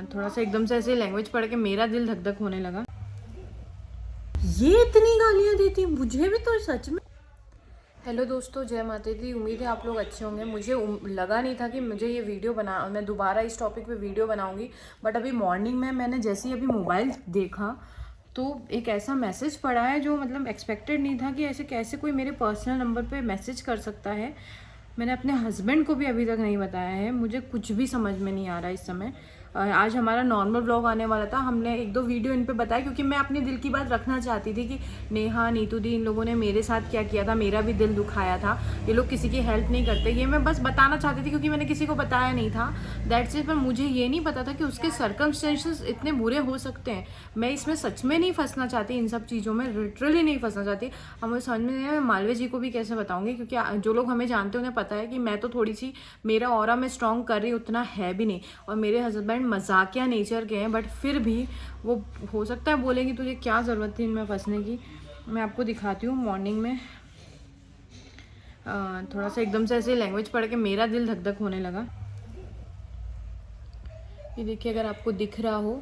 थोड़ा सा एकदम से ऐसे लैंग्वेज पढ़ के मेरा दिल धक धक होने लगा। ये इतनी गालियाँ देती हैं मुझे भी तो सच में। हेलो दोस्तों, जय माता दी। उम्मीद है आप लोग अच्छे होंगे। मुझे लगा नहीं था कि मुझे ये वीडियो मैं दोबारा इस टॉपिक पे वीडियो बनाऊंगी, बट अभी मॉर्निंग में मैंने जैसे ही अभी मोबाइल देखा तो एक ऐसा मैसेज पड़ा है जो मतलब एक्सपेक्टेड नहीं था कि ऐसे कैसे कोई मेरे पर्सनल नंबर पे मैसेज कर सकता है। मैंने अपने हस्बैंड को भी अभी तक नहीं बताया है। मुझे कुछ भी समझ में नहीं आ रहा इस समय। आज हमारा नॉर्मल व्लॉग आने वाला था। हमने एक दो वीडियो इन पे बताया क्योंकि मैं अपने दिल की बात रखना चाहती थी कि नेहा, नीतू दी, इन लोगों ने मेरे साथ क्या किया था, मेरा भी दिल दुखाया था। ये लोग किसी की हेल्प नहीं करते, ये मैं बस बताना चाहती थी क्योंकि मैंने किसी को बताया नहीं था। That's it. पर मुझे ये नहीं पता था कि उसके सर्कमस्टेंसेस इतने बुरे हो सकते हैं। मैं इसमें सच में नहीं फंसना चाहती, इन सब चीज़ों में लिटरली नहीं फंसना चाहती। हमें समझ में नहीं आया मैं मालवे जी को भी कैसे बताऊंगी, क्योंकि जो लोग हमें जानते हैं उन्हें पता है कि मैं तो थोड़ी सी, मेरा ऑरा मैं स्ट्रॉन्ग कर रही उतना है भी नहीं, और मेरे हस्बैंड मजाकिया नेचर के हैं, बट फिर भी वो हो सकता है बोलेंगे तुझे क्या ज़रूरत थी इनमें फंसने की। मैं आपको दिखाती हूँ मॉर्निंग में थोड़ा सा एकदम से ऐसे लैंग्वेज पढ़ के मेरा दिल धक धक होने लगा। ये देखिए, अगर आपको दिख रहा हो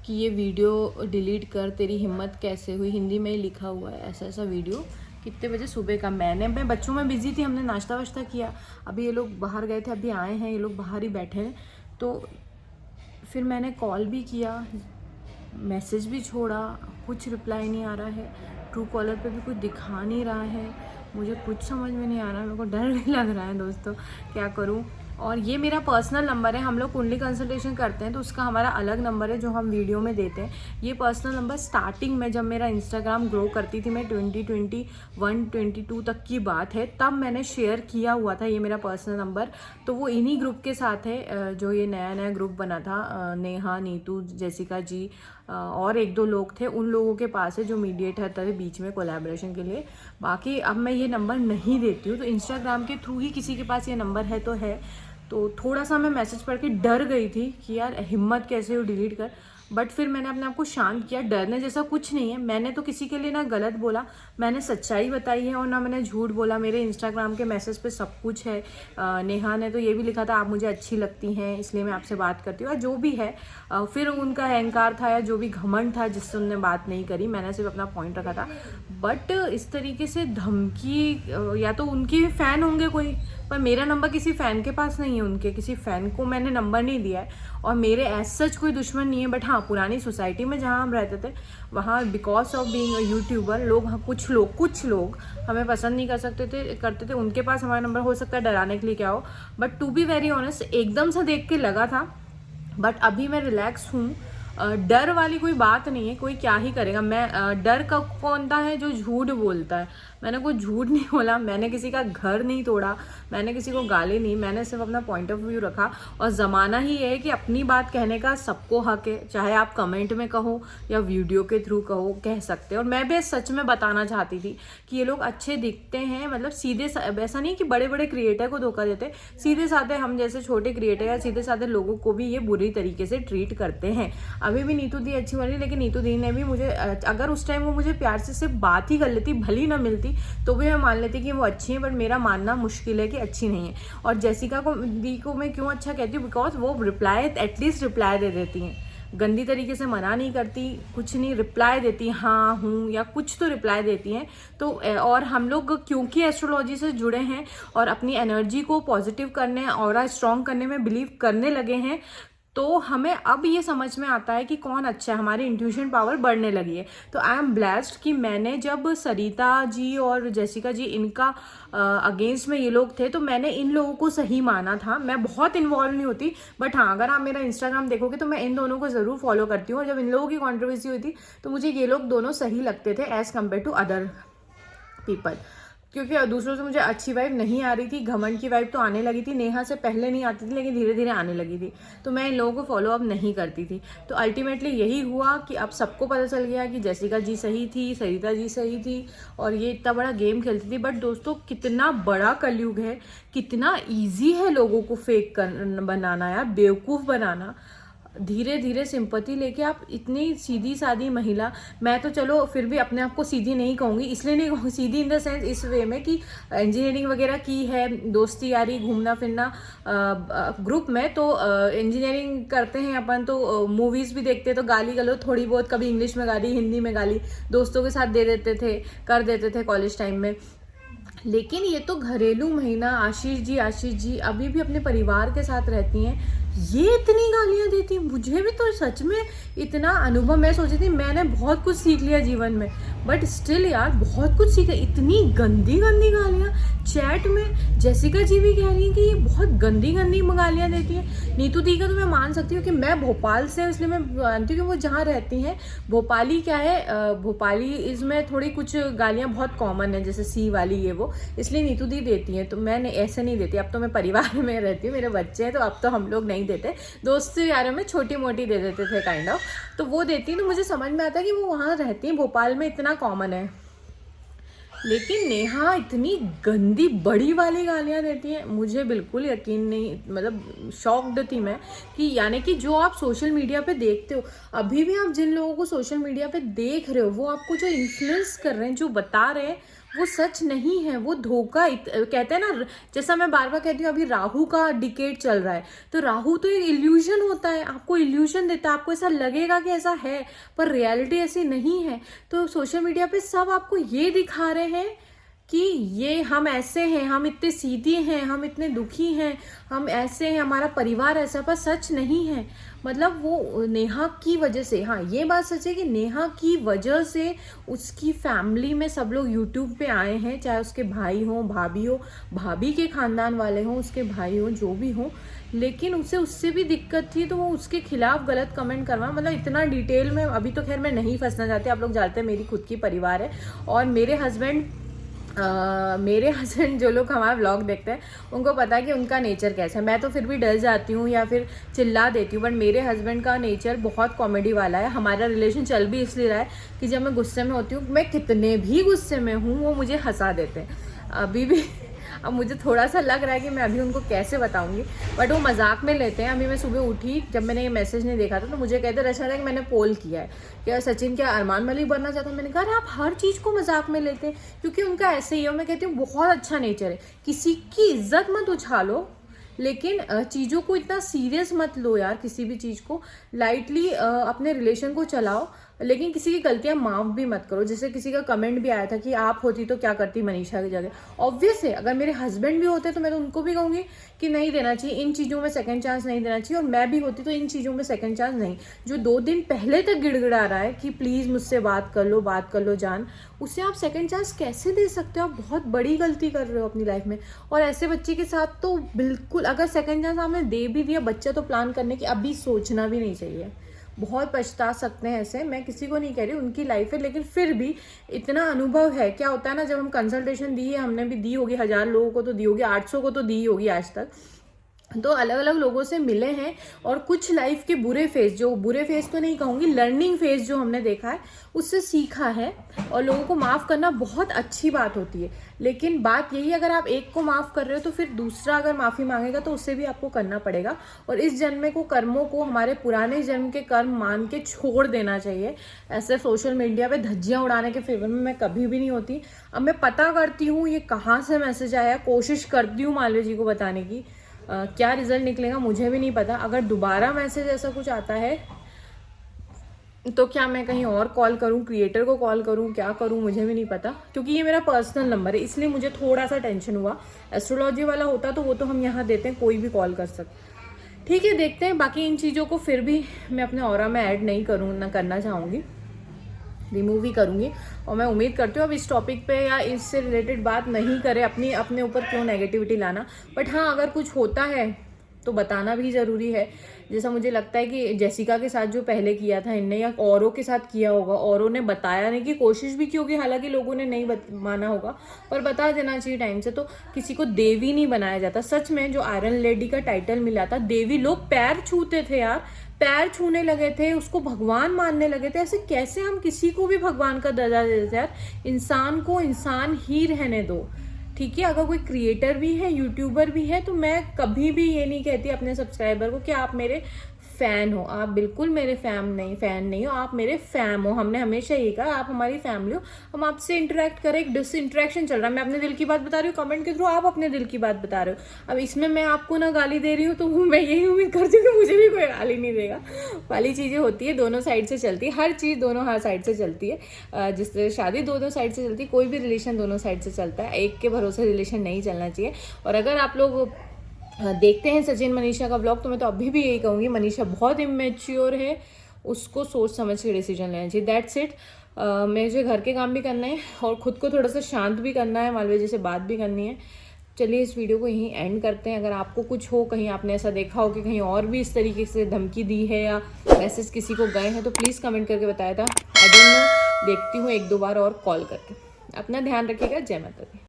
कि ये वीडियो डिलीट कर, तेरी हिम्मत कैसे हुई, हिंदी में ही लिखा हुआ है ऐसा ऐसा वीडियो। कितने बजे सुबह का, मैं बच्चों में बिजी थी, हमने नाश्ता वाश्ता किया, अभी ये लोग बाहर गए थे, अभी आए हैं, ये लोग बाहर ही बैठे हैं। तो फिर मैंने कॉल भी किया, मैसेज भी छोड़ा, कुछ रिप्लाई नहीं आ रहा है। ट्रू कॉलर पे भी कुछ दिखा नहीं रहा है। मुझे कुछ समझ में नहीं आ रहा है, मेरे को डर भी लग रहा है दोस्तों, क्या करूं। और ये मेरा पर्सनल नंबर है, हम लोग कुंडली कंसल्टेशन करते हैं तो उसका हमारा अलग नंबर है जो हम वीडियो में देते हैं। ये पर्सनल नंबर स्टार्टिंग में जब मेरा इंस्टाग्राम ग्रो करती थी, मैं 2021-22 तक की बात है, तब मैंने शेयर किया हुआ था ये मेरा पर्सनल नंबर। तो वो इन्हीं ग्रुप के साथ है जो ये नया नया ग्रुप बना था। नेहा, नीतू, जेसिका जी और एक दो लोग थे, उन लोगों के पास है जो मीडिएटर थे बीच में कोलैबोरेशन के लिए। बाकी अब मैं ये नंबर नहीं देती हूँ, तो इंस्टाग्राम के थ्रू ही किसी के पास ये नंबर है तो है। तो थोड़ा सा मैं मैसेज पढ़ के डर गई थी कि यार हिम्मत कैसे हो डिलीट कर, बट फिर मैंने अपने आप को शांत किया। डरने जैसा कुछ नहीं है, मैंने तो किसी के लिए ना गलत बोला, मैंने सच्चाई बताई है और ना मैंने झूठ बोला। मेरे इंस्टाग्राम के मैसेज पे सब कुछ है। नेहा ने तो ये भी लिखा था आप मुझे अच्छी लगती हैं इसलिए मैं आपसे बात करती हूँ, जो भी है। फिर उनका अहंकार था या जो भी घमंड था जिससे उन्होंने बात नहीं करी, मैंने सिर्फ अपना पॉइंट रखा था। बट इस तरीके से धमकी, या तो उनके फैन होंगे कोई, पर मेरा नंबर किसी फ़ैन के पास नहीं है, उनके किसी फ़ैन को मैंने नंबर नहीं दिया है। और मेरे एज सच कोई दुश्मन नहीं है, बट हाँ, पुरानी सोसाइटी में जहाँ हम रहते थे वहाँ because of being a YouTuber कुछ लोग हमें पसंद नहीं करते थे। उनके पास हमारा नंबर हो सकता है डराने के लिए क्या हो, but to be very honest एकदम से देख के लगा था। बट अभी मैं रिलैक्स हूँ। डर वाली कोई बात नहीं है, कोई क्या ही करेगा। मैं डर का कौन सा है जो झूठ बोलता है। मैंने कोई झूठ नहीं बोला, मैंने किसी का घर नहीं तोड़ा, मैंने किसी को गाली नहीं, मैंने सिर्फ अपना पॉइंट ऑफ व्यू रखा। और ज़माना ही है कि अपनी बात कहने का सबको हक है, चाहे आप कमेंट में कहो या वीडियो के थ्रू कहो, कह सकते हो। और मैं भी सच में बताना चाहती थी कि ये लोग अच्छे दिखते हैं, मतलब सीधे, ऐसा नहीं कि बड़े बड़े क्रिएटर को धोखा देते, सीधे साधे हम जैसे छोटे क्रिएटर या सीधे साधे लोगों को भी ये बुरी तरीके से ट्रीट करते हैं। अभी भी नीतू दी अच्छी वाली, लेकिन नीतू दी ने भी मुझे, अगर उस टाइम वो मुझे प्यार से सिर्फ बात ही कर लेती, भली ना मिलती, तो भी मैं मान लेती कि वो अच्छी है, बट मेरा मानना मुश्किल है कि अच्छी नहीं है। और जेसिका दी को मैं क्यों अच्छा कहती हूँ, बिकॉज वो रिप्लाई, एटलीस्ट रिप्लाई दे देती हैं, गंदी तरीके से मना नहीं करती, कुछ नहीं, रिप्लाई देती, हाँ हूँ या कुछ तो रिप्लाई देती हैं। तो और हम लोग क्योंकि एस्ट्रोलॉजी से जुड़े हैं और अपनी एनर्जी को पॉजिटिव करने, ऑरा स्ट्रॉन्ग करने में बिलीव करने लगे हैं, तो हमें अब ये समझ में आता है कि कौन अच्छा है, हमारी इंट्यूशन पावर बढ़ने लगी है। तो आई एम ब्लेस्ड कि मैंने जब सरिता जी और जेसिका जी इनका अगेंस्ट में ये लोग थे, तो मैंने इन लोगों को सही माना था। मैं बहुत इन्वॉल्व नहीं होती, बट हाँ, अगर आप मेरा इंस्टाग्राम देखोगे तो मैं इन दोनों को ज़रूर फॉलो करती हूँ। और जब इन लोगों की कॉन्ट्रोवर्सी हुई थी तो मुझे ये लोग दोनों सही लगते थे as compare to other people, क्योंकि दूसरों से मुझे अच्छी वाइब नहीं आ रही थी। घमंड की वाइब तो आने लगी थी, नेहा से पहले नहीं आती थी लेकिन धीरे धीरे आने लगी थी, तो मैं इन लोगों को फॉलो अप नहीं करती थी। तो अल्टीमेटली यही हुआ कि अब सबको पता चल गया कि जेसिका जी सही थी, सरिता जी सही थी, और ये इतना बड़ा गेम खेलती थी। बट दोस्तों, कितना बड़ा कलयुग है, कितना ईजी है लोगों को फेक बनाना, यार बेवकूफ़ बनाना। धीरे धीरे सिंपैथी लेके आप इतनी सीधी सादी महिला, मैं तो चलो फिर भी अपने आप को सीधी नहीं कहूँगी, इसलिए नहीं कहूँगी सीधी इन द सेंस इस वे में कि इंजीनियरिंग वगैरह की है, दोस्ती यारी घूमना फिरना ग्रुप में, तो इंजीनियरिंग करते हैं अपन तो मूवीज़ भी देखते हैं, तो गाली गलौज थोड़ी बहुत, कभी इंग्लिश में गाली हिंदी में गाली दोस्तों के साथ दे देते थे, कर देते थे कॉलेज टाइम में। लेकिन ये तो घरेलू महीना, आशीष जी अभी भी अपने परिवार के साथ रहती हैं, ये इतनी गालियाँ देती हैं। मुझे भी तो सच में इतना अनुभव, मैं सोची थी मैंने बहुत कुछ सीख लिया जीवन में, बट स्टिल यार बहुत कुछ सीखा। इतनी गंदी गंदी गालियाँ चैट में, जेसिका जी भी कह रही हैं कि ये बहुत गंदी गंदी गालियाँ देती हैं। नीतू दी का तो मैं मान सकती हूँ कि मैं भोपाल से, इसलिए मैं जानती हूँ कि वो जहाँ रहती हैं भोपाली क्या है, भोपाली इसमें थोड़ी कुछ गालियाँ बहुत कॉमन है, जैसे सी वाली ये वो, इसलिए नीतू दी देती हैं। तो मैं ऐसे नहीं देती, अब तो मैं परिवार में रहती हूँ, मेरे बच्चे हैं, तो अब तो हम लोग नहीं देते, दोस्त यारों में छोटी मोटी दे देते थे काइंड ऑफ, तो वो देती, तो मुझे समझ में आता है कि वो वहाँ रहती हैं, भोपाल में इतना कॉमन है। लेकिन नेहा इतनी गंदी बड़ी वाली गालियाँ देती हैं, मुझे बिल्कुल यकीन नहीं, मतलब शॉक्ड थी मैं कि यानी कि जो आप सोशल मीडिया पे देखते हो, अभी भी आप जिन लोगों को सोशल मीडिया पे देख रहे हो, वो आपको जो इन्फ्लुएंस कर रहे हैं, जो बता रहे हैं, वो सच नहीं है, वो धोखा। कहते हैं ना, जैसा मैं बार बार कहती हूँ, अभी राहु का डिकेड चल रहा है, तो राहु तो एक इल्यूजन होता है, आपको इल्यूजन देता है, आपको ऐसा लगेगा कि ऐसा है, पर रियलिटी ऐसी नहीं है। तो सोशल मीडिया पे सब आपको ये दिखा रहे हैं कि ये हम ऐसे हैं, हम इतने सीधे हैं, हम इतने दुखी हैं, हम ऐसे हैं, हमारा परिवार ऐसा, पर सच नहीं है। मतलब वो नेहा की वजह से, हाँ ये बात सच है कि नेहा की वजह से उसकी फैमिली में सब लोग यूट्यूब पे आए हैं, चाहे उसके भाई हो, भाभी के खानदान वाले हों, उसके भाई हों, जो भी हों, लेकिन उसे उससे भी दिक्कत थी, तो वो उसके खिलाफ गलत कमेंट करवा, मतलब इतना डिटेल में अभी तो खैर मैं नहीं फंसना चाहती। आप लोग जानते हैं मेरी खुद की परिवार है, और मेरे हस्बैंड जो लोग हमारा व्लॉग देखते हैं उनको पता है कि उनका नेचर कैसा है। मैं तो फिर भी डर जाती हूँ या फिर चिल्ला देती हूँ, बट मेरे हस्बैंड का नेचर बहुत कॉमेडी वाला है। हमारा रिलेशन चल भी इसलिए रहा है कि जब मैं गुस्से में होती हूँ, मैं कितने भी गुस्से में हूँ, वो मुझे हंसा देते हैं अभी भी। अब मुझे थोड़ा सा लग रहा है कि मैं अभी उनको कैसे बताऊंगी, बट वो मजाक में लेते हैं। अभी मैं सुबह उठी, जब मैंने ये मैसेज नहीं देखा था, तो मुझे कहते रचा था कि मैंने पोल किया है क्या सचिन क्या अरमान मलिक बनना चाहता है। मैंने कहा आप हर चीज़ को मजाक में लेते हैं, क्योंकि उनका ऐसे ही है। मैं कहती हूँ बहुत अच्छा नेचर है, किसी की इज्जत मत उछालो, लेकिन चीज़ों को इतना सीरियस मत लो यार, किसी भी चीज़ को लाइटली अपने रिलेशन को चलाओ, लेकिन किसी की गलतियां माफ भी मत करो। जैसे किसी का कमेंट भी आया था कि आप होती तो क्या करती मनीषा की जगह। ऑब्वियस है, अगर मेरे हस्बैंड भी होते तो मैं तो उनको भी कहूँगी कि नहीं देना चाहिए, इन चीज़ों में सेकंड चांस नहीं देना चाहिए, और मैं भी होती तो इन चीज़ों में सेकंड चांस नहीं। जो 2 दिन पहले तक गिड़गिड़ा रहा है कि प्लीज़ मुझसे बात कर लो जान, उससे आप सेकंड चांस कैसे दे सकते हो? आप बहुत बड़ी गलती कर रहे हो अपनी लाइफ में। और ऐसे बच्चे के साथ तो बिल्कुल, अगर सेकंड चांस आपने दे भी दिया, बच्चा तो प्लान करने की अभी सोचना भी नहीं चाहिए, बहुत पछता सकते हैं ऐसे। मैं किसी को नहीं कह रही, उनकी लाइफ है, लेकिन फिर भी इतना अनुभव है। क्या होता है ना, जब हम कंसल्टेशन दी है, हमने भी दी होगी, 1000 लोगों को तो दी होगी, 800 को तो दी होगी आज तक, तो अलग अलग लोगों से मिले हैं, और कुछ लाइफ के बुरे फेज तो नहीं कहूँगी, लर्निंग फेज जो हमने देखा है उससे सीखा है। और लोगों को माफ़ करना बहुत अच्छी बात होती है, लेकिन बात यही, अगर आप एक को माफ़ कर रहे हो तो फिर दूसरा अगर माफ़ी मांगेगा तो उससे भी आपको करना पड़ेगा। और इस जन्म को, कर्मों को हमारे पुराने जन्म के कर्म मान के छोड़ देना चाहिए। ऐसे सोशल मीडिया पे धज्जियाँ उड़ाने के फेवर में मैं कभी भी नहीं होती। अब मैं पता करती हूँ ये कहाँ से मैसेज आया, कोशिश करती हूँ मालवी जी को बताने की, क्या रिजल्ट निकलेगा मुझे भी नहीं पता। अगर दोबारा मैसेज ऐसा कुछ आता है तो क्या मैं कहीं और कॉल करूं, क्रिएटर को कॉल करूं, क्या करूं, मुझे भी नहीं पता, क्योंकि ये मेरा पर्सनल नंबर है, इसलिए मुझे थोड़ा सा टेंशन हुआ। एस्ट्रोलॉजी वाला होता तो वो तो हम यहाँ देते हैं, कोई भी कॉल कर सकते। ठीक है, देखते हैं। बाकी इन चीज़ों को फिर भी मैं अपने ऑरा में ऐड नहीं करना चाहूँगी, रिमूव ही करूँगी। और मैं उम्मीद करती हूँ अब इस टॉपिक पे या इससे रिलेटेड बात नहीं करें, अपने ऊपर क्यों नेगेटिविटी लाना। बट हाँ, अगर कुछ होता है तो बताना भी ज़रूरी है। जैसा मुझे लगता है कि जेसिका के साथ जो पहले किया था इनने, या औरों के साथ किया होगा, औरों ने बताने की कोशिश भी की होगी, हालांकि लोगों ने नहीं माना होगा, पर बता देना चाहिए टाइम से। तो किसी को देवी नहीं बनाया जाता। सच में जो आयरन लेडी का टाइटल मिला था, देवी, लोग पैर छूते थे यार, पैर छूने लगे थे, उसको भगवान मानने लगे थे। ऐसे कैसे हम किसी को भी भगवान का दर्जा देते यार? इंसान को इंसान ही रहने दो, ठीक है। अगर कोई क्रिएटर भी है, यूट्यूबर भी है, तो मैं कभी भी ये नहीं कहती अपने सब्सक्राइबर को कि आप मेरे फ़ैन हो, आप बिल्कुल मेरे फ़ैन नहीं हो, आप मेरे फ़ैम हो। हमने हमेशा यही कहा आप हमारी फैमिली हो, हम आपसे इंटरेक्ट करें, एक डिसइंट्रैक्शन चल रहा है। मैं अपने दिल की बात बता रही हूँ कमेंट के थ्रू, आप अपने दिल की बात बता रहे हो। अब इसमें मैं आपको ना गाली दे रही हूँ तो मैं यही उम्मीद करती हूँ कि मुझे भी कोई गाली नहीं देगा। वाली चीज़ें होती है, दोनों साइड से चलती है, हर चीज़ दोनों हर साइड से चलती है। जिस तरह शादी दोनों साइड से चलती है, कोई भी रिलेशन दोनों साइड से चलता है, एक के भरोसे रिलेशन नहीं चलना चाहिए। और अगर आप लोग देखते हैं सचिन मनीषा का ब्लॉग, तो मैं तो अभी भी यही कहूँगी मनीषा बहुत इमेच्योर है, उसको सोच समझ के डिसीजन लेना चाहिए। That's it. मुझे घर के काम भी करना है और ख़ुद को थोड़ा सा शांत भी करना है, मालवीय जी से बात भी करनी है। चलिए इस वीडियो को यहीं एंड करते हैं। अगर आपको कुछ हो, कहीं आपने ऐसा देखा हो कि कहीं और भी इस तरीके से धमकी दी है या मैसेज किसी को गए हैं, तो प्लीज़ कमेंट करके बताया था। आई डोंट नो, देखती हूँ 1-2 बार और कॉल करके। अपना ध्यान रखिएगा। जय माता दी।